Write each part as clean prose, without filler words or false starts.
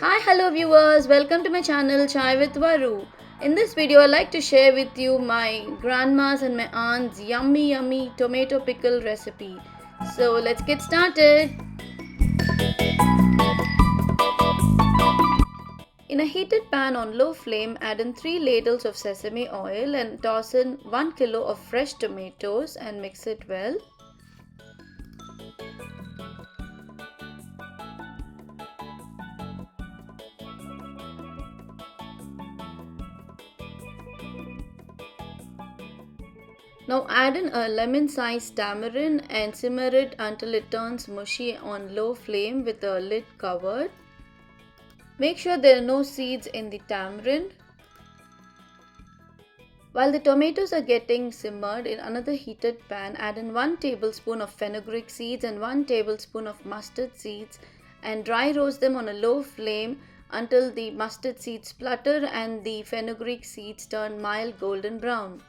Hi, hello viewers, welcome to my channel Chai with Varu. In this video, I'd like to share with you my grandma's and my aunt's yummy tomato pickle recipe. So let's get started. In a heated pan on low flame, add in 3 ladles of sesame oil and toss in 1 kilo of fresh tomatoes and mix it well. Now add in a lemon-sized tamarind and simmer it until it turns mushy on low flame with the lid covered. Make sure there are no seeds in the tamarind. While the tomatoes are getting simmered, in another heated pan, add in 1 tablespoon of fenugreek seeds and 1 tablespoon of mustard seeds and dry roast them on a low flame until the mustard seeds splutter and the fenugreek seeds turn mild golden brown.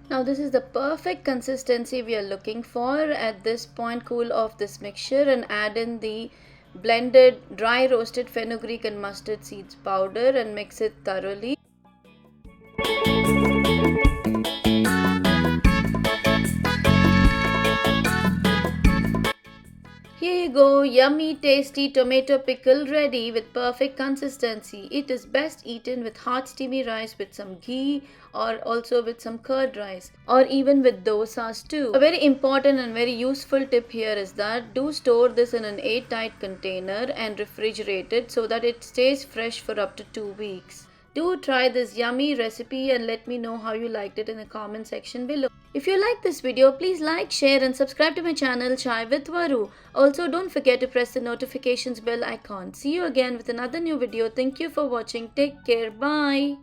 Now this is the perfect consistency we are looking for. At this point, cool off this mixture and add in the blended dry roasted fenugreek and mustard seeds powder and mix it thoroughly. Here you go, yummy tasty tomato pickle ready with perfect consistency. It is best eaten with hot steamy rice with some ghee or also with some curd rice or even with dosas too. A very important and very useful tip here is that do store this in an airtight container and refrigerate it so that it stays fresh for up to 2 weeks. Do try this yummy recipe and let me know how you liked it in the comment section below. If you like this video, please like, share and subscribe to my channel Chai with Varu. Also, don't forget to press the notifications bell icon. See you again with another new video. Thank you for watching. Take care. Bye.